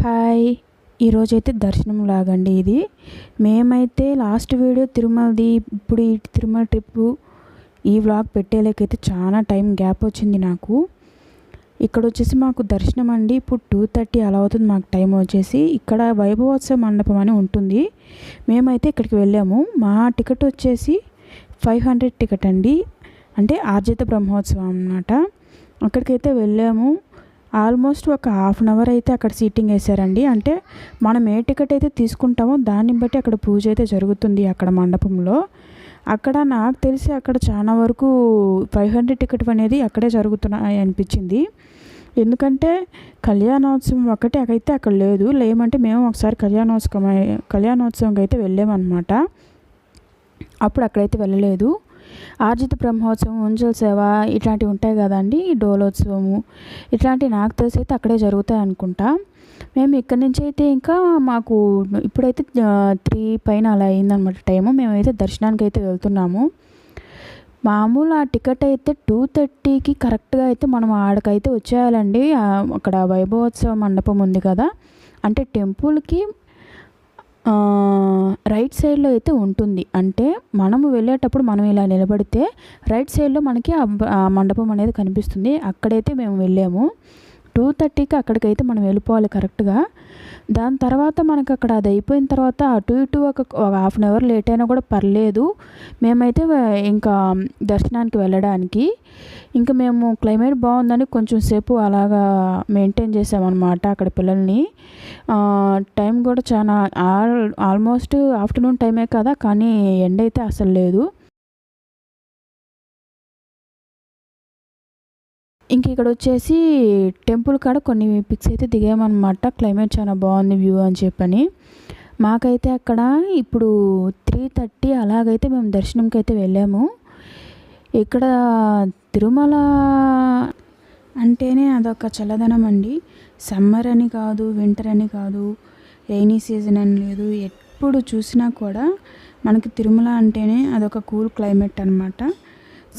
Hi! ఈరోజైతే దర్శనం లాగండి ఇది. మేమైతే లాస్ట్ వీడియో తిరుమలది, ఇప్పుడు ఈ తిరుమల ట్రిప్పు ఈ వ్లాగ్ పెట్టేలకైతే చాలా టైం గ్యాప్ వచ్చింది నాకు. ఇక్కడొచ్చేసి మాకు దర్శనం అండి ఇప్పుడు 2:30 అలా అవుతుంది మాకు టైం వచ్చేసి. ఇక్కడ వైభవోత్సవ మండపం అని ఉంటుంది. మేమైతే ఇక్కడికి వెళ్ళాము. మా టికెట్ వచ్చేసి 500 టికెట్ అండి. అంటే ఆర్జిత బ్రహ్మోత్సవం అన్నమాట. అక్కడికైతే వెళ్ళాము. ఆల్మోస్ట్ ఒక హాఫ్ అన్ అవర్ అయితే అక్కడ సీటింగ్ వేసారండి. అంటే మనం ఏ టికెట్ అయితే తీసుకుంటామో దాన్ని బట్టి అక్కడ పూజ అయితే జరుగుతుంది అక్కడ మండపంలో. అక్కడ నాకు తెలిసి అక్కడ చాలా వరకు 500 టికెట్ అనేది అక్కడే జరుగుతున్నాయి అనిపించింది. ఎందుకంటే కళ్యాణోత్సవం ఒకటి అయితే అక్కడ లేదు. లేమంటే మేము ఒకసారి కళ్యాణోత్సవంకి అయితే వెళ్ళామన్నమాట. అప్పుడు అక్కడైతే వెళ్ళలేదు. ఆర్జిత బ్రహ్మోత్సవం, ఉంజల్ సేవ ఇట్లాంటివి ఉంటాయి కదండి, డోలోత్సవము ఇట్లాంటివి నాకు తెలిసి అయితే అక్కడే జరుగుతాయి అనుకుంటా. మేము ఇక్కడి నుంచి అయితే ఇంకా మాకు ఇప్పుడైతే 3 పైన అలా అయిందనమాట టైము. మేమైతే దర్శనానికి అయితే వెళ్తున్నాము. మామూలు ఆ టికెట్ అయితే 2:30కి కరెక్ట్గా అయితే మనం ఆడకైతే వచ్చేయాలండి. అక్కడ వైభవోత్సవ మండపం ఉంది కదా, అంటే టెంపుల్కి రైట్ సైడ్లో అయితే ఉంటుంది. అంటే మనము వెళ్ళేటప్పుడు మనం ఇలా నిలబడితే రైట్ సైడ్లో మనకి ఆ మండపం అనేది కనిపిస్తుంది. అక్కడైతే మేము వెళ్ళాము. 2:30కి అక్కడికైతే మనం వెళ్ళిపోవాలి కరెక్ట్గా. దాని తర్వాత మనకు అక్కడ అది అయిపోయిన తర్వాత అటు ఇటు ఒక హాఫ్ అన్ అవర్ లేట్ అయినా కూడా పర్లేదు. మేమైతే ఇంకా దర్శనానికి వెళ్ళడానికి ఇంకా మేము క్లైమేట్ బాగుందని కొంచెం సేపు అలాగా మెయింటైన్ చేసామన్నమాట అక్కడ పిల్లల్ని. టైం కూడా చాలా ఆల్మోస్ట్ ఆఫ్టర్నూన్ టైమే కదా, కానీ ఎండ అయితే అసలు లేదు. ఇంక ఇక్కడ వచ్చేసి టెంపుల్ కాడ కొన్ని పిక్స్ అయితే దిగామన్నమాట. క్లైమేట్ చాలా బాగుంది వ్యూ అని చెప్పని. మాకైతే అక్కడ ఇప్పుడు 3:30 అలాగైతే మేము దర్శనంకి అయితే వెళ్ళాము. ఇక్కడ తిరుమల అంటేనే అదొక చల్లదనం అండి. సమ్మర్ అని కాదు, వింటర్ అని కాదు, రైనీ సీజన్ అని లేదు, ఎప్పుడు చూసినా కూడా మనకి తిరుమల అంటేనే అదొక కూల్ క్లైమేట్ అనమాట.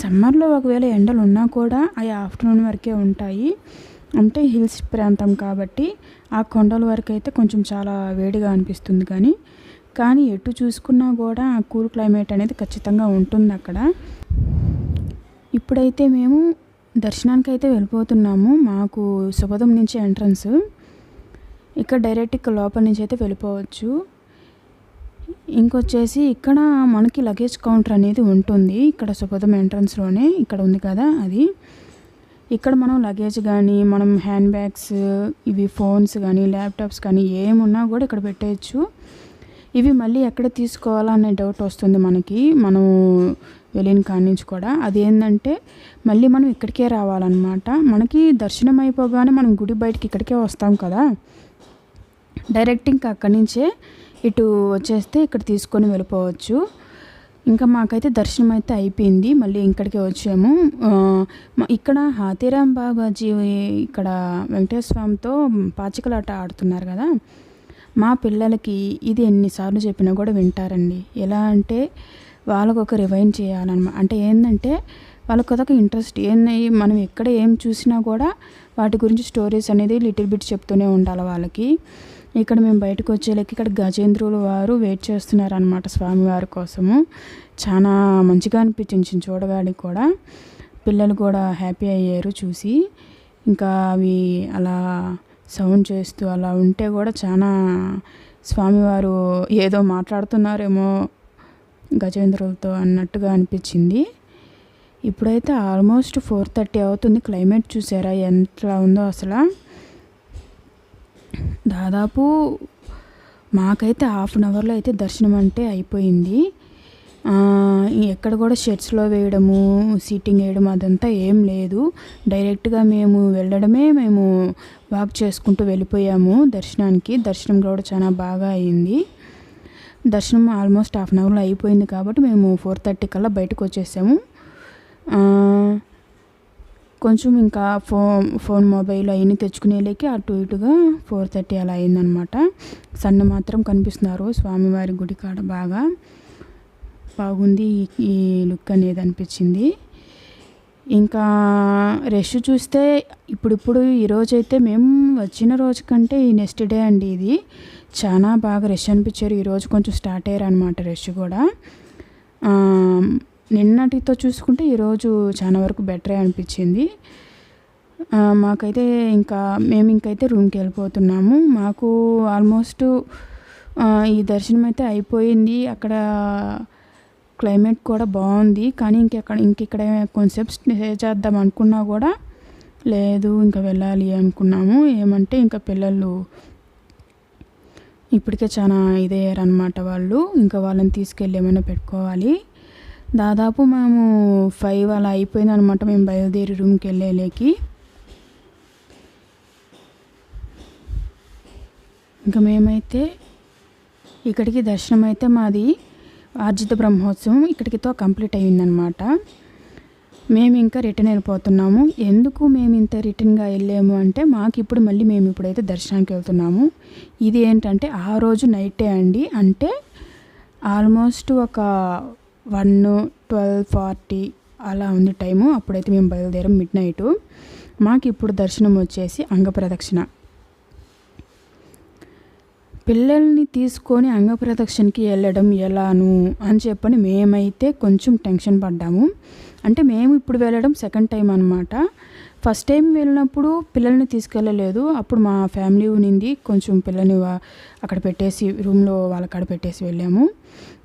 సమ్మర్లో ఒకవేళ ఎండలు ఉన్నా కూడా అవి ఆఫ్టర్నూన్ వరకే ఉంటాయి. అంటే హిల్స్ ప్రాంతం కాబట్టి ఆ కొండల వరకు అయితే కొంచెం చాలా వేడిగా అనిపిస్తుంది. కానీ ఎటు చూసుకున్నా కూడా ఆ కూల్ క్లైమేట్ అనేది ఖచ్చితంగా ఉంటుంది అక్కడ. ఇప్పుడైతే మేము దర్శనానికి అయితే వెళ్ళిపోతున్నాము. మాకు సుభదం నుంచి ఎంట్రన్స్, ఇక్కడ డైరెక్ట్ లోపల నుంచి అయితే వెళ్ళిపోవచ్చు. ఇంకొచ్చేసి ఇక్కడ మనకి లగేజ్ కౌంటర్ అనేది ఉంటుంది. ఇక్కడ సుభదం ఎంట్రన్స్లోనే ఇక్కడ ఉంది కదా అది. ఇక్కడ మనం లగేజ్ కానీ, మనం హ్యాండ్ బ్యాగ్స్, ఇవి ఫోన్స్ కానీ, ల్యాప్టాప్స్ కానీ ఏమున్నా కూడా ఇక్కడ పెట్టేయచ్చు. ఇవి మళ్ళీ ఎక్కడ తీసుకోవాలా అనే డౌట్ వస్తుంది మనకి, మనం వెళ్ళిన కాడి నుంచి కూడా. అదేంటంటే మళ్ళీ మనం ఇక్కడికే రావాలన్నమాట. మనకి దర్శనం అయిపోగానే మనం గుడి బయటికి ఇక్కడికే వస్తాం కదా, డైరెక్ట్ ఇంకా అక్కడి నుంచే ఇటు వచ్చేస్తే ఇక్కడ తీసుకొని వెళ్ళిపోవచ్చు. ఇంకా మాకైతే దర్శనం అయితే అయిపోయింది. మళ్ళీ ఇక్కడికే వచ్చాము. ఇక్కడ హాతీరాం బాబాజీ ఇక్కడ వెంకటేశ్వర స్వామితో పాచికలాట ఆడుతున్నారు కదా, మా పిల్లలకి ఇది ఎన్నిసార్లు చెప్పినా కూడా వింటారండి. ఎలా అంటే వాళ్ళకు ఒక రివైండ్ చేయాలన్నమాట. అంటే ఏంటంటే వాళ్ళకి అదొక ఇంట్రెస్ట్. మనం ఎక్కడ ఏం చూసినా కూడా వాటి గురించి స్టోరీస్ అనేది లిటిల్ బిట్ చెప్తూనే ఉండాలి వాళ్ళకి. ఇక్కడ మేము బయటకు వచ్చేలకి ఇక్కడ గజేంద్రుల వారు వెయిట్ చేస్తున్నారు అనమాట స్వామివారి కోసము. చాలా మంచిగా అనిపించింది చూడగానే కూడా. పిల్లలు కూడా హ్యాపీ అయ్యారు చూసి. ఇంకా అవి అలా సౌండ్ చేస్తూ అలా ఉంటే కూడా చాలా స్వామివారు ఏదో మాట్లాడుతున్నారేమో గజేంద్రులతో అన్నట్టుగా అనిపించింది. ఇప్పుడైతే ఆల్మోస్ట్ 4:30 అవుతుంది. క్లైమేట్ చూసారా ఎంత ఉందో అసలు. దాదాపు మాకైతే హాఫ్ అన్ అవర్లో అయితే దర్శనం అంటే అయిపోయింది. ఎక్కడ కూడా షెడ్స్లో వేయడము, సీటింగ్ వేయడం అదంతా ఏం లేదు. డైరెక్ట్గా మేము వెళ్ళడమే, మేము వాక్ చేసుకుంటూ వెళ్ళిపోయాము దర్శనానికి. దర్శనం కూడా చాలా బాగా అయింది. దర్శనం ఆల్మోస్ట్ హాఫ్ అన్ అవర్లో అయిపోయింది కాబట్టి మేము 4:30 కల్లా బయటకు వచ్చేసాము. కొంచెం ఇంకా ఫోన్ మొబైల్ అవన్నీ తెచ్చుకునేలేకి అటు ఇటుగా 4:30 అలా అయిందనమాట. సన్న మాత్రం కనిపిస్తున్నారు స్వామివారి గుడి కాడ. బాగా బాగుంది ఈ లుక్ అనేది అనిపించింది. ఇంకా రష్ చూస్తే ఇప్పుడిప్పుడు ఈరోజైతే మేము వచ్చిన రోజు కంటే ఈ నెక్స్ట్ డే అండి ఇది చాలా బాగా రష్ అనిపించారు. ఈరోజు కొంచెం స్టార్ట్ అయ్యారు అనమాట రష్ కూడా. నిన్నటితో చూసుకుంటే ఈరోజు చాలా వరకు బెటరే అనిపించింది. మాకైతే మేము ఇంకైతే రూమ్కి వెళ్ళిపోతున్నాము. మాకు ఆల్మోస్ట్ ఈ దర్శనం అయితే అయిపోయింది. అక్కడ క్లైమేట్ కూడా బాగుంది, కానీ ఇక్కడ కొంచెంసేపు స్టే చేద్దాం అనుకున్నా కూడా లేదు, ఇంకా వెళ్ళాలి అనుకున్నాము. ఏమంటే ఇంకా పిల్లలు ఇప్పటికే చాలా ఇదయ్యారనమాట వాళ్ళు, ఇంకా వాళ్ళని తీసుకెళ్ళి ఏమైనా పెట్టుకోవాలి. దాదాపు మేము 5 అలా అయిపోయింది అనమాట మేము బయలుదేరి రూమ్కి వెళ్ళేలేకి. ఇంకా మేమైతే ఇక్కడికి దర్శనం అయితే మాది ఆర్జిత బ్రహ్మోత్సవం ఇక్కడికితో కంప్లీట్ అయ్యిందనమాట. మేము ఇంకా రిటర్న్ వెళ్ళిపోతున్నాము. ఎందుకు మేము ఇంత రిటర్న్గా వెళ్ళాము అంటే మాకు ఇప్పుడు మళ్ళీ మేము ఇప్పుడైతే దర్శనానికి వెళ్తున్నాము. ఇది ఏంటంటే ఆ రోజు నైటే అండి, అంటే ఆల్మోస్ట్ ఒక 12:40 అలా ఉంది టైము. అప్పుడైతే మేము బయలుదేరాం మిడ్నైట్. మాకు ఇప్పుడు దర్శనం వచ్చేసి అంగప్రదక్షిణ. పిల్లల్ని తీసుకొని అంగప్రదక్షిణకి వెళ్ళడం ఎలాను అని చెప్పని మేమైతే కొంచెం టెన్షన్ పడ్డాము. అంటే మేము ఇప్పుడు వెళ్ళడం సెకండ్ టైం అనమాట. ఫస్ట్ టైం వెళ్ళినప్పుడు పిల్లల్ని తీసుకెళ్ళలేదు. అప్పుడు మా ఫ్యామిలీ ఉన్నింది, కొంచెం పిల్లల్ని అక్కడ పెట్టేసి రూమ్లో వాళ్ళక్కడ పెట్టేసి వెళ్ళాము.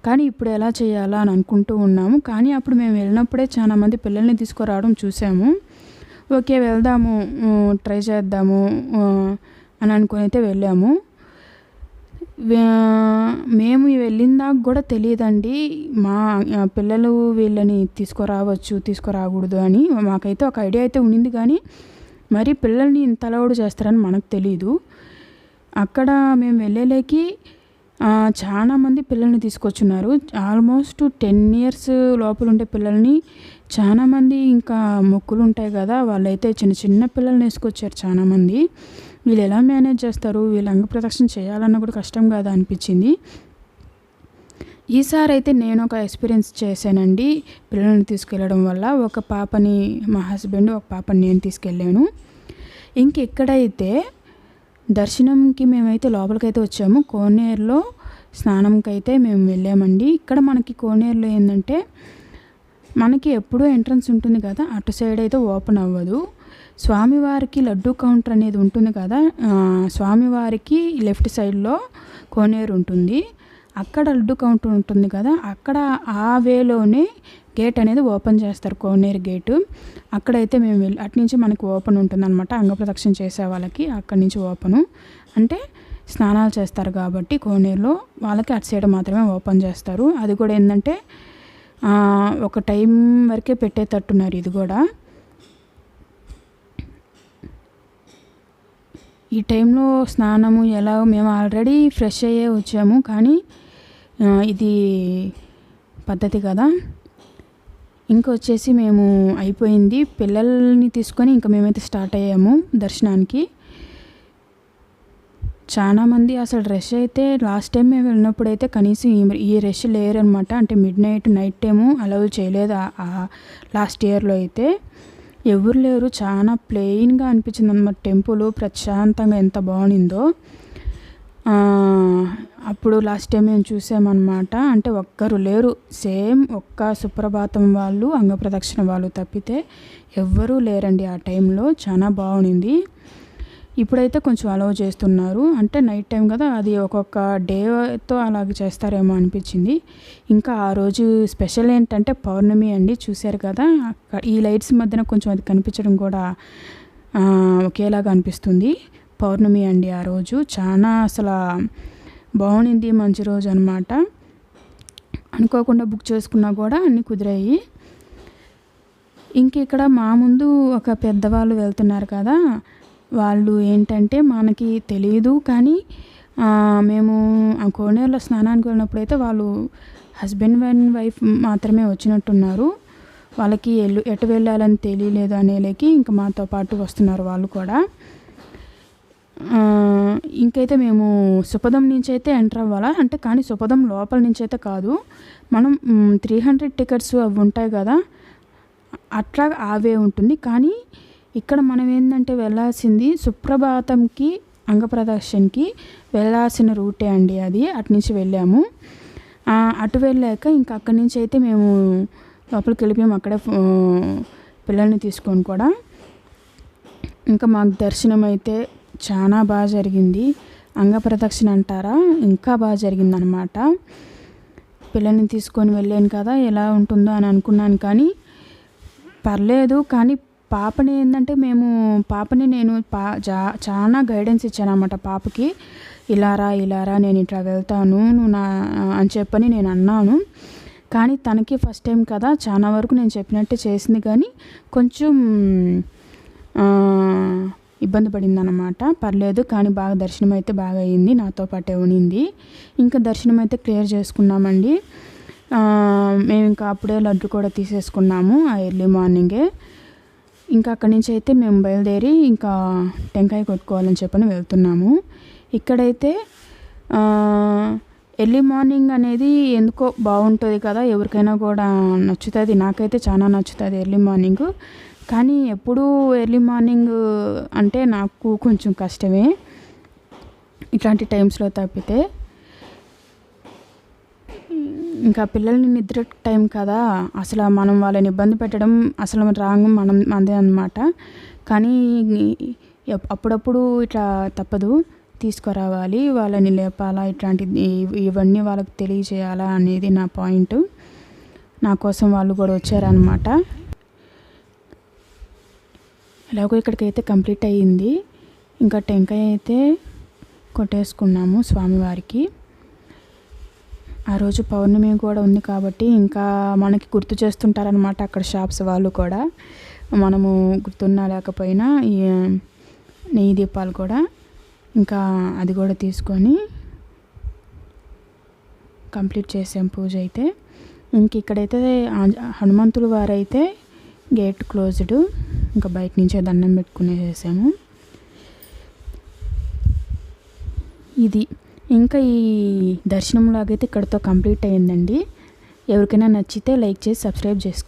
కానీ ఇప్పుడు ఎలా చేయాలా అని అనుకుంటూ ఉన్నాము. కానీ అప్పుడు మేము వెళ్ళినప్పుడే చాలా మంది పిల్లల్ని తీసుకురావడం చూసాము. ఓకే వెళ్దాము, ట్రై చేద్దాము అని అనుకుని అయితే వెళ్ళాము. మేము వెళ్ళిన దాకా కూడా తెలియదండి మా పిల్లలు వీళ్ళని తీసుకురావచ్చు తీసుకురాకూడదు అని. మాకైతే ఒక ఐడియా అయితే ఉండింది, కానీ మరి పిల్లల్ని ఇంత అలౌడ్ చేస్తారని మనకు తెలీదు. అక్కడ మేము వెళ్ళేలేకి చాలామంది పిల్లల్ని తీసుకొచ్చున్నారు. ఆల్మోస్ట్ 10 years లోపల ఉండే పిల్లల్ని చాలామంది, ఇంకా మొక్కులు ఉంటాయి కదా వాళ్ళైతే చిన్న చిన్న పిల్లల్ని వేసుకొచ్చారు చాలామంది. వీళ్ళు ఎలా మేనేజ్ చేస్తారు, వీళ్ళు అంగప్రదక్షిణ చేయాలన్నా కూడా కష్టం కదా అనిపించింది. ఈసారి అయితే నేను ఒక ఎక్స్పీరియన్స్ చేశానండి పిల్లల్ని తీసుకెళ్ళడం వల్ల. ఒక పాపని మా హస్బెండ్, ఒక పాపని నేను తీసుకెళ్ళాను. ఇంకెక్కడైతే దర్శనంకి మేమైతే లోపలికైతే వచ్చాము. కోనేరులో స్నానంకి అయితే మేము వెళ్ళామండి. ఇక్కడ మనకి కోనేరులో ఏంటంటే మనకి ఎప్పుడూ ఎంట్రన్స్ ఉంటుంది కదా, అటు సైడ్ అయితే ఓపెన్ అవ్వదు. స్వామివారికి లడ్డూ కౌంటర్ అనేది ఉంటుంది కదా, స్వామివారికి లెఫ్ట్ సైడ్లో కోనేరు ఉంటుంది. అక్కడ లడ్డూ కౌంటర్ ఉంటుంది కదా, అక్కడ ఆ వేలోనే గేట్ అనేది ఓపెన్ చేస్తారు, కోనేరు గేటు. అక్కడైతే మేము అటు నుంచి మనకి ఓపెన్ ఉంటుంది అనమాట. అంగప్రదక్షిణ చేసే వాళ్ళకి అక్కడి నుంచి ఓపెను, అంటే స్నానాలు చేస్తారు కాబట్టి కోనేరులో వాళ్ళకి అటు సైడ్ మాత్రమే ఓపెన్ చేస్తారు. అది కూడా ఏంటంటే ఒక టైం వరకే పెట్టేటట్టున్నారు. ఇది కూడా ఈ టైంలో స్నానము ఎలా, మేము ఆల్రెడీ ఫ్రెష్ అయ్యే వచ్చాము, కానీ ఇది పద్ధతి కదా. ఇంకొచ్చేసి మేము అయిపోయింది, పిల్లల్ని తీసుకొని ఇంకా మేమైతే స్టార్ట్ అయ్యాము దర్శనానికి. చాలామంది అసలు రష్ అయితే లాస్ట్ టైం మేము వెళ్ళినప్పుడు అయితే కనీసం ఈ రష్ లేరనమాట. అంటే నైట్ టైము అలౌ చేయలేదు లాస్ట్ ఇయర్లో అయితే. ఎవరు లేరు, చాలా ప్లెయిన్గా అనిపించింది అనమాట. టెంపుల్ ప్రశాంతంగా ఎంత బాగుండిందో. అప్పుడు లాస్ట్ టైం మేము చూసామన్నమాట. అంటే ఒక్కరు లేరు, సేమ్ ఒక్క సుప్రభాతం వాళ్ళు అంగప్రదక్షిణ వాళ్ళు తప్పితే ఎవ్వరూ లేరండి ఆ టైంలో. చాలా బాగుండింది. ఇప్పుడైతే కొంచెం అలౌ చేస్తున్నారు, అంటే నైట్ టైం కదా, అది ఒక్కొక్క డేతో అలాగే చేస్తారేమో అనిపించింది. ఇంకా ఆ రోజు స్పెషల్ ఏంటంటే పౌర్ణమి అండి, చూశారు కదా ఈ లైట్స్ మధ్యన కొంచెం అది కనిపించడం కూడా ఒకేలాగా అనిపిస్తుంది. పౌర్ణమి అండి ఆ రోజు. చాలా అసలు బాగుండింది, మంచి రోజు అనమాట. అనుకోకుండా బుక్ చేసుకున్నా కూడా అన్నీ కుదిరాయి. ఇంక ఇక్కడ మా ముందు ఒక పెద్దవాళ్ళు వెళ్తున్నారు కదా, వాళ్ళు ఏంటంటే మనకి తెలియదు, కానీ మేము ఆ కోనేరులో స్నానానికి వెళ్ళినప్పుడైతే వాళ్ళు హస్బెండ్ అండ్ వైఫ్ మాత్రమే వచ్చినట్టున్నారు. వాళ్ళకి ఎటు వెళ్ళాలని తెలియలేదు అనేలేకి ఇంకా మాతో పాటు వస్తున్నారు వాళ్ళు కూడా. ఇంకైతే మేము సుపదం నుంచి అయితే ఎంటర్ అవ్వాలా, అంటే కానీ సుపదం లోపల నుంచి అయితే కాదు. మనం 300 టికెట్స్ అవి ఉంటాయి కదా, అట్లా ఆవే ఉంటుంది. కానీ ఇక్కడ మనం ఏంటంటే వెళ్ళాల్సింది సుప్రభాతంకి అంగప్రదక్షిణకి వెళ్ళాల్సిన రూటే అండి అది. అటు నుంచి వెళ్ళాము. అటు వెళ్ళాక ఇంకా అక్కడి నుంచి అయితే మేము లోపలికి వెళ్ళిపోయాము. అక్కడే పిల్లల్ని తీసుకొని కూడా ఇంకా మాకు దర్శనం అయితే చాలా బాగా జరిగింది. అంగప్రదక్షిణ అంటారా, ఇంకా బాగా జరిగిందనమాట. పిల్లల్ని తీసుకొని వెళ్ళాను కదా, ఎలా ఉంటుందో అని అనుకున్నాను, కానీ పర్లేదు. కానీ పాపని ఏంటంటే పాపని నేను చాలా గైడెన్స్ ఇచ్చాను అన్నమాట పాపకి. ఇలారా నేను ఇట్లా వెళ్తాను నువ్వు అని చెప్పని నేను అన్నాను. కానీ తనకి ఫస్ట్ టైం కదా, చాలా వరకు నేను చెప్పినట్టే చేసింది, కానీ కొంచెం ఇబ్బంది పడింది అన్నమాట. పర్లేదు, కానీ బాగా దర్శనం అయితే బాగా అయింది. నాతో పాటే ఉనింది. ఇంకా దర్శనం అయితే క్లియర్ చేసుకున్నామండి. మేము ఇంకా అప్పుడే లడ్డు కూడా తీసేసుకున్నాము ఆ ఎర్లీ మార్నింగే. ఇంకా అక్కడి నుంచి అయితే మేము బయలుదేరి ఇంకా టెంకాయ కొట్టుకోవాలని చెప్పని వెళ్తున్నాము. ఇక్కడైతే ఎర్లీ మార్నింగ్ అనేది ఎందుకో బాగుంటుంది కదా, ఎవరికైనా కూడా నచ్చుతుంది. నాకైతే చాలా నచ్చుతుంది ఎర్లీ మార్నింగ్. కానీ ఎప్పుడూ ఎర్లీ మార్నింగ్ అంటే నాకు కొంచెం కష్టమే ఇట్లాంటి టైమ్స్లో తప్పితే. ఇంకా పిల్లల్ని నిద్ర టైం కదా, అసలు మనం వాళ్ళని ఇబ్బంది పెట్టడం అసలు రాంగ్ మనదే అన్నమాట. కానీ అప్పుడప్పుడు ఇట్లా తప్పదు, తీసుకురావాలి, వాళ్ళని లేపాలా, ఇవన్నీ వాళ్ళకి తెలియజేయాలా అనేది నా పాయింట్. నా కోసం వాళ్ళు కూడా వచ్చారనమాట. ఎలాగో ఇక్కడికైతే కంప్లీట్ అయ్యింది. ఇంకా టెంకాయ అయితే కొట్టేసుకున్నాము స్వామివారికి. ఆ రోజు పౌర్ణమి కూడా ఉంది కాబట్టి ఇంకా మనకి గుర్తు చేస్తుంటారనమాట అక్కడ షాప్స్ వాళ్ళు కూడా. మనము గుర్తున్నా లేకపోయినా ఈ నెయ్యి దీపాలు కూడా ఇంకా అది కూడా తీసుకొని కంప్లీట్ చేసాం పూజ అయితే. ఇంక ఇక్కడైతే హనుమంతుల వారైతే గేట్ క్లోజ్డ్, ఇంకా బయట నుంచే దండం పెట్టుకునేసాము. ఇది ఇంకా ఈ దర్శనం లాగైతే ఇక్కడితో కంప్లీట్ అయ్యిందండి. ఎవరికైనా నచ్చితే లైక్ చేసి సబ్స్క్రైబ్ చేసుకోండి.